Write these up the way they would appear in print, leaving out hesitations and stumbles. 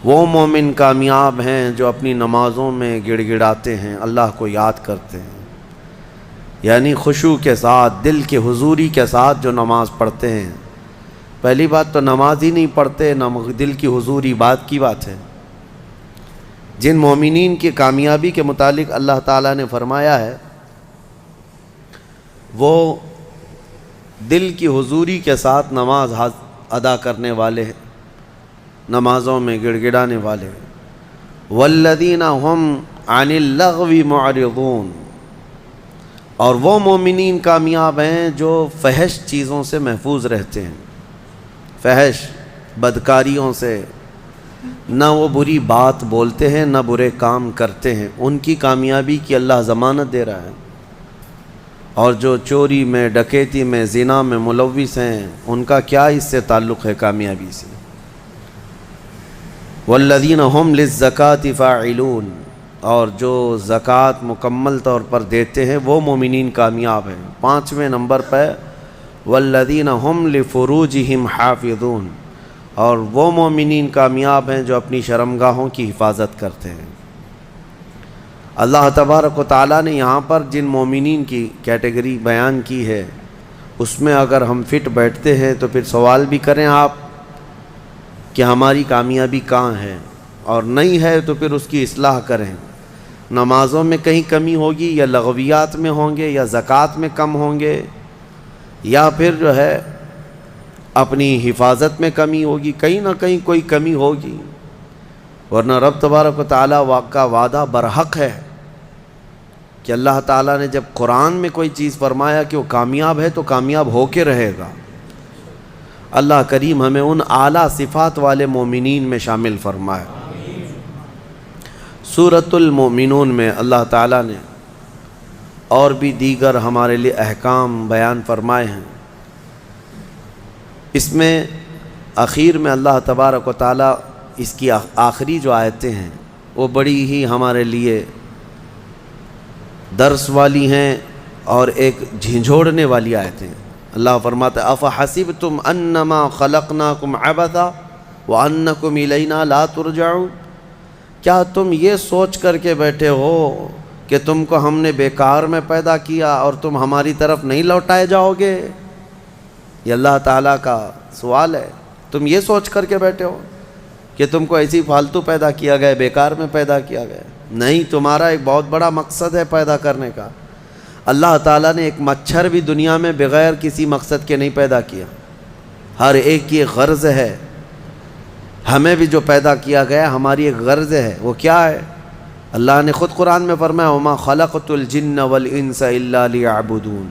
وہ مومن کامیاب ہیں جو اپنی نمازوں میں گڑ گڑاتے ہیں، اللہ کو یاد کرتے ہیں، یعنی خشوع کے ساتھ، دل کی حضوری کے ساتھ جو نماز پڑھتے ہیں۔ پہلی بات تو نماز ہی نہیں پڑھتے، دل کی حضوری بات کی بات ہے۔ جن مومنین کی کامیابی کے متعلق اللہ تعالیٰ نے فرمایا ہے وہ دل کی حضوری کے ساتھ نماز ادا کرنے والے ہیں، نمازوں میں گڑ گڑانے والے ہیں۔ والذین هم عن اللغو معرضون، اور وہ مومنین کامیاب ہیں جو فحش چیزوں سے محفوظ رہتے ہیں، فحش بدکاریوں سے، نہ وہ بری بات بولتے ہیں نہ برے کام کرتے ہیں، ان کی کامیابی کی اللہ ضمانت دے رہا ہے۔ اور جو چوری میں، ڈکیتی میں، زنا میں ملوث ہیں، ان کا کیا اس سے تعلق ہے کامیابی سے؟ والذین هم للزکاة فاعلون، اور جو زکوٰۃ مکمل طور پر دیتے ہیں وہ مومنین کامیاب ہیں۔ 5ویں نمبر پہ والذین هم لفروجہم حافظون، اور وہ مومنین کامیاب ہیں جو اپنی شرمگاہوں کی حفاظت کرتے ہیں۔ اللہ تبارک و تعالیٰ نے یہاں پر جن مومنین کی کیٹیگری بیان کی ہے اس میں اگر ہم فٹ بیٹھتے ہیں تو پھر سوال بھی کریں آپ کہ ہماری کامیابی کہاں ہے، اور نہیں ہے تو پھر اس کی اصلاح کریں۔ نمازوں میں کہیں کمی ہوگی، یا لغویات میں ہوں گے، یا زکوٰۃ میں کم ہوں گے، یا پھر جو ہے اپنی حفاظت میں کمی ہوگی، کہیں نہ کہیں کوئی کمی ہوگی، ورنہ رب تبارک و تعالیٰ کا وعدہ برحق ہے کہ اللہ تعالیٰ نے جب قرآن میں کوئی چیز فرمایا کہ وہ کامیاب ہے تو کامیاب ہو کے رہے گا۔ اللہ کریم ہمیں ان اعلیٰ صفات والے مومنین میں شامل فرمائے۔ سورۃ المؤمنون میں اللہ تعالیٰ نے اور بھی دیگر ہمارے لیے احکام بیان فرمائے ہیں۔ اس میں اخیر میں اللہ تبارک و تعالیٰ اس کی آخری جو آیتیں ہیں وہ بڑی ہی ہمارے لیے درس والی ہیں اور ایک جھنجھوڑنے والی آیتیں ہیں۔ اللہ فرماتا ہے افحسبتم انما خلقناکم عبثا وانکم الینا لا ترجعون، کیا تم یہ سوچ کر کے بیٹھے ہو کہ تم کو ہم نے بیکار میں پیدا کیا اور تم ہماری طرف نہیں لوٹائے جاؤ گے؟ یہ اللہ تعالیٰ کا سوال ہے۔ تم یہ سوچ کر کے بیٹھے ہو کہ تم کو ایسی فالتو پیدا کیا گیا، بیکار میں پیدا کیا گیا؟ نہیں، تمہارا ایک بہت بڑا مقصد ہے پیدا کرنے کا۔ اللہ تعالیٰ نے ایک مچھر بھی دنیا میں بغیر کسی مقصد کے نہیں پیدا کیا، ہر ایک کی ایک غرض ہے۔ ہمیں بھی جو پیدا کیا گیا ہماری ایک غرض ہے، وہ کیا ہے؟ اللہ نے خود قرآن میں فرمایا وَمَا خَلَقْتُ الْجِنَّ وَالْإِنسَ إِلَّا لِيَعْبُدُونَ،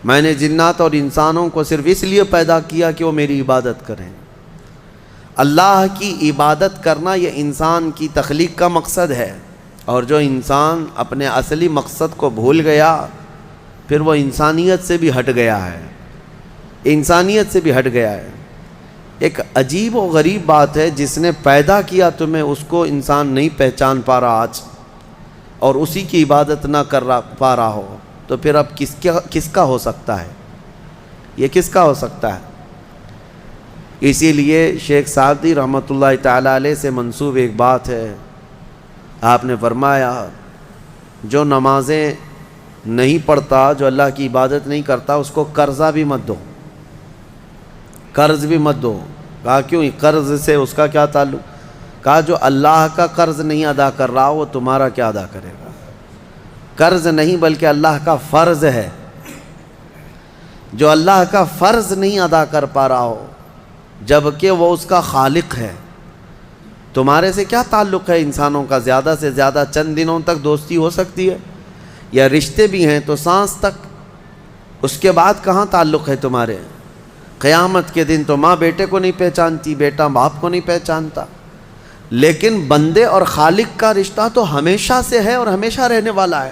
میں نے جنات اور انسانوں کو صرف اس لیے پیدا کیا کہ وہ میری عبادت کریں۔ اللہ کی عبادت کرنا یہ انسان کی تخلیق کا مقصد ہے، اور جو انسان اپنے اصلی مقصد کو بھول گیا پھر وہ انسانیت سے بھی ہٹ گیا ہے، انسانیت سے بھی ہٹ گیا ہے۔ ایک عجیب و غریب بات ہے، جس نے پیدا کیا تمہیں اس کو انسان نہیں پہچان پا رہا آج، اور اسی کی عبادت نہ کر پا رہا ہو، تو پھر اب کس کا ہو سکتا ہے؟ یہ کس کا ہو سکتا ہے؟ اسی لیے شیخ سعدی رحمۃ اللہ تعالیٰ علیہ سے منسوب ایک بات ہے، آپ نے فرمایا جو نمازیں نہیں پڑھتا، جو اللہ کی عبادت نہیں کرتا، اس کو قرضہ بھی مت دو، قرض بھی مت دو۔ کہا کیوں؟ قرض سے اس کا کیا تعلق؟ کہا جو اللہ کا قرض نہیں ادا کر رہا وہ تمہارا کیا ادا کرے گا؟ قرض نہیں بلکہ اللہ کا فرض ہے، جو اللہ کا فرض نہیں ادا کر پا رہا ہو جبکہ وہ اس کا خالق ہے، تمہارے سے کیا تعلق ہے؟ انسانوں کا زیادہ سے زیادہ چند دنوں تک دوستی ہو سکتی ہے، یا رشتے بھی ہیں تو سانس تک، اس کے بعد کہاں تعلق ہے تمہارے؟ قیامت کے دن تو ماں بیٹے کو نہیں پہچانتی، بیٹا باپ کو نہیں پہچانتا، لیکن بندے اور خالق کا رشتہ تو ہمیشہ سے ہے اور ہمیشہ رہنے والا ہے۔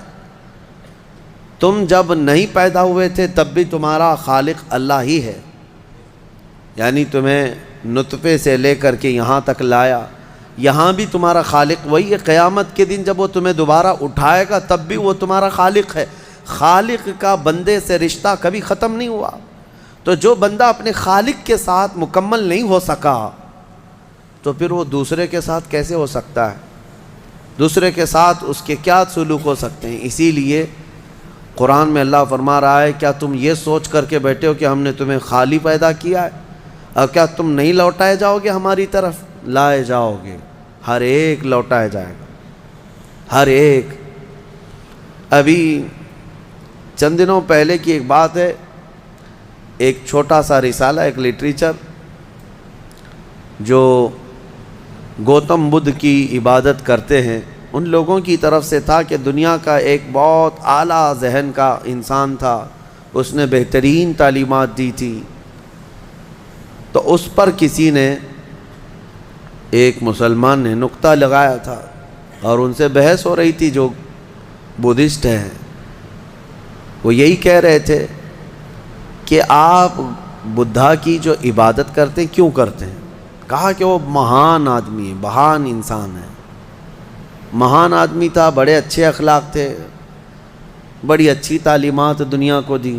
تم جب نہیں پیدا ہوئے تھے تب بھی تمہارا خالق اللہ ہی ہے، یعنی تمہیں نطفے سے لے کر کے یہاں تک لایا، یہاں بھی تمہارا خالق وہی ہے۔ قیامت کے دن جب وہ تمہیں دوبارہ اٹھائے گا تب بھی وہ تمہارا خالق ہے۔ خالق کا بندے سے رشتہ کبھی ختم نہیں ہوا۔ تو جو بندہ اپنے خالق کے ساتھ مکمل نہیں ہو سکا، تو پھر وہ دوسرے کے ساتھ کیسے ہو سکتا ہے؟ دوسرے کے ساتھ اس کے کیا سلوک ہو سکتے ہیں؟ اسی لیے قرآن میں اللہ فرما رہا ہے کیا تم یہ سوچ کر کے بیٹھے ہو کہ ہم نے تمہیں خالی پیدا کیا ہے اور کیا تم نہیں لوٹائے جاؤ گے ہماری طرف؟ لائے جاؤ گے، ہر ایک لوٹایا جائے گا، ہر ایک۔ ابھی چند دنوں پہلے کی ایک بات ہے، ایک چھوٹا سا رسالہ، ایک لٹریچر جو گوتم بدھ کی عبادت کرتے ہیں ان لوگوں کی طرف سے تھا کہ دنیا کا ایک بہت اعلیٰ ذہن کا انسان تھا، اس نے بہترین تعلیمات دی تھی، تو اس پر کسی نے، ایک مسلمان نے نقطہ لگایا تھا اور ان سے بحث ہو رہی تھی جو بدھسٹ ہیں۔ وہ یہی کہہ رہے تھے کہ آپ بدھا کی جو عبادت کرتے ہیں کیوں کرتے ہیں؟ کہا کہ وہ مہان آدمی ہے، مہان انسان ہے، مہان آدمی تھا، بڑے اچھے اخلاق تھے، بڑی اچھی تعلیمات دنیا کو دی۔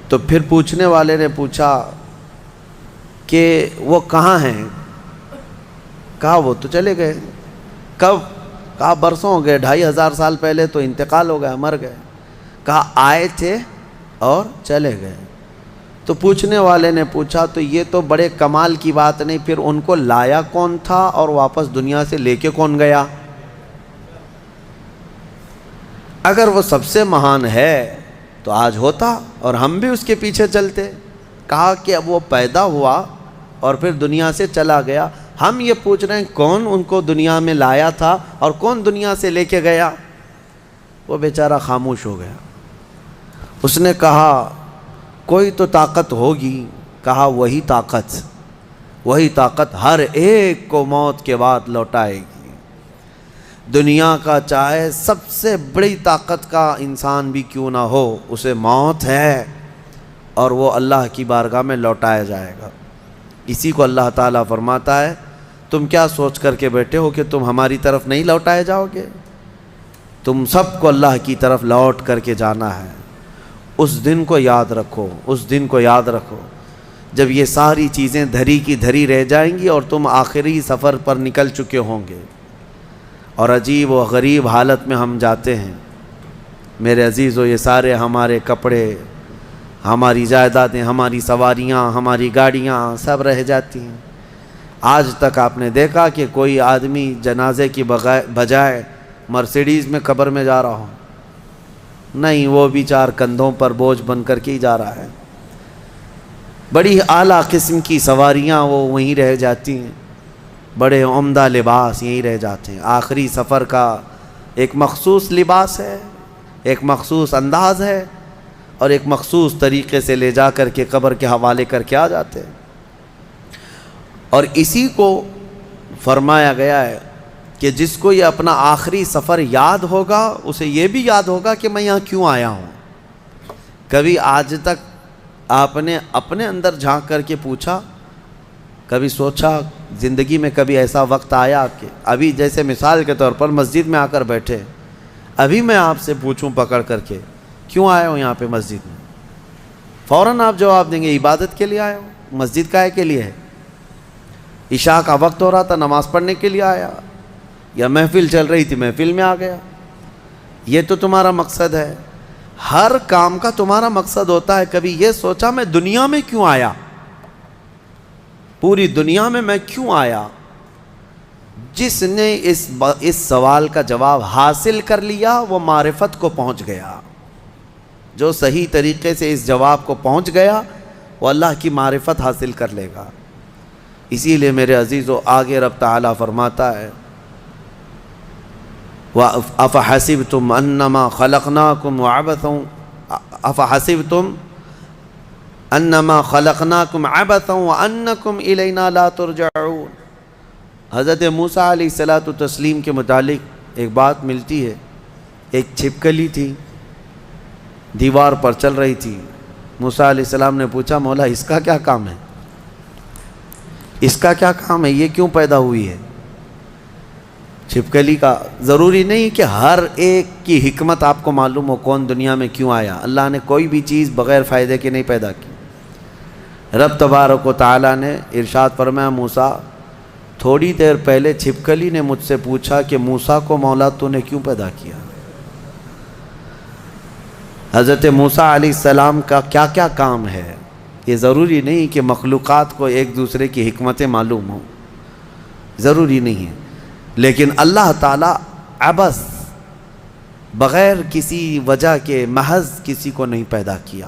تو پھر پوچھنے والے نے پوچھا کہ وہ کہاں ہیں؟ کہا وہ تو چلے گئے۔ کب؟ کہا برسوں ہو گئے، 2500 سال پہلے تو انتقال ہو گیا، مر گئے۔ کہا آئے تھے اور چلے گئے۔ تو پوچھنے والے نے پوچھا تو یہ تو بڑے کمال کی بات نہیں، پھر ان کو لایا کون تھا اور واپس دنیا سے لے کے کون گیا؟ اگر وہ سب سے مہان ہے تو آج ہوتا اور ہم بھی اس کے پیچھے چلتے۔ کہا کہ اب وہ پیدا ہوا اور پھر دنیا سے چلا گیا، ہم یہ پوچھ رہے ہیں کون ان کو دنیا میں لایا تھا اور کون دنیا سے لے کے گیا؟ وہ بیچارہ خاموش ہو گیا۔ اس نے کہا کوئی تو طاقت ہوگی۔ کہا وہی طاقت ہر ایک کو موت کے بعد لوٹائے گی۔ دنیا کا چاہے سب سے بڑی طاقت کا انسان بھی کیوں نہ ہو، اسے موت ہے اور وہ اللہ کی بارگاہ میں لوٹایا جائے گا۔ اسی کو اللہ تعالیٰ فرماتا ہے تم کیا سوچ کر کے بیٹھے ہو کہ تم ہماری طرف نہیں لوٹائے جاؤ گے؟ تم سب کو اللہ کی طرف لوٹ کر کے جانا ہے۔ اس دن کو یاد رکھو، اس دن کو یاد رکھو جب یہ ساری چیزیں دھری کی دھری رہ جائیں گی اور تم آخری سفر پر نکل چکے ہوں گے، اور عجیب و غریب حالت میں ہم جاتے ہیں۔ میرے عزیزو، یہ سارے ہمارے کپڑے، ہماری جائیدادیں، ہماری سواریاں، ہماری گاڑیاں سب رہ جاتی ہیں۔ آج تک آپ نے دیکھا کہ کوئی آدمی جنازے کی بجائے مرسیڈیز میں قبر میں جا رہا ہو؟ نہیں، وہ بھی 4 کندھوں پر بوجھ بن کر کے ہی جا رہا ہے۔ بڑی اعلیٰ قسم کی سواریاں وہ وہیں رہ جاتی ہیں، بڑے عمدہ لباس یہیں رہ جاتے ہیں۔ آخری سفر کا ایک مخصوص لباس ہے، ایک مخصوص انداز ہے اور ایک مخصوص طریقے سے لے جا کر کے قبر کے حوالے کر کے آ جاتے ہیں۔ اور اسی کو فرمایا گیا ہے کہ جس کو یہ اپنا آخری سفر یاد ہوگا اسے یہ بھی یاد ہوگا کہ میں یہاں کیوں آیا ہوں۔ کبھی آج تک آپ نے اپنے اندر جھانک کر کے پوچھا، کبھی سوچا زندگی میں کبھی ایسا وقت آیا کہ ابھی جیسے مثال کے طور پر مسجد میں آ کر بیٹھے، ابھی میں آپ سے پوچھوں پکڑ کر کے کیوں آئے ہو یہاں پہ مسجد میں، فوراً آپ جواب دیں گے عبادت کے لیے آئے ہو۔ مسجد کائے کے لیے ہے؟ عشاء کا وقت ہو رہا تھا، نماز پڑھنے کے لیے آیا، یا محفل چل رہی تھی محفل میں آ گیا۔ یہ تو تمہارا مقصد ہے، ہر کام کا تمہارا مقصد ہوتا ہے۔ کبھی یہ سوچا میں دنیا میں کیوں آیا، پوری دنیا میں کیوں آیا؟ جس نے اس سوال کا جواب حاصل کر لیا وہ معرفت کو پہنچ گیا۔ جو صحیح طریقے سے اس جواب کو پہنچ گیا وہ اللہ کی معرفت حاصل کر لے گا۔ اسی لیے میرے عزیزو آگے رب تعالیٰ فرماتا ہے أَفَحَسِبْتُمْ أَنَّمَا خَلَقْنَاكُمْ عَبَثًا أَفَحَسِبْتُمْ أَنَّمَا خَلَقْنَاكُمْ عَبَثًا وَأَنَّكُمْ إِلَيْنَا لَا تُرْجَعُونَ۔ حضرت موسیٰ علیہ الصلاۃ والتسلیم کے متعلق ایک بات ملتی ہے۔ ایک چھپکلی تھی، دیوار پر چل رہی تھی۔ موسیٰ علیہ السلام نے پوچھا مولا اس کا کیا کام ہے، اس کا کیا کام ہے، یہ کیوں پیدا ہوئی ہے؟ چھپکلی کا ضروری نہیں کہ ہر ایک کی حکمت آپ کو معلوم ہو کون دنیا میں کیوں آیا۔ اللہ نے کوئی بھی چیز بغیر فائدے کے نہیں پیدا کی۔ رب تبارک و تعالیٰ نے ارشاد فرمایا موسیٰ تھوڑی دیر پہلے چھپکلی نے مجھ سے پوچھا کہ موسیٰ کو مولا تو نے کیوں پیدا کیا؟ حضرت موسیٰ علیہ السلام کا کیا کیا کام ہے؟ یہ ضروری نہیں کہ مخلوقات کو ایک دوسرے کی حکمتیں معلوم ہوں، ضروری نہیں ہے، لیکن اللہ تعالیٰ عبث بغیر کسی وجہ کے محض کسی کو نہیں پیدا کیا۔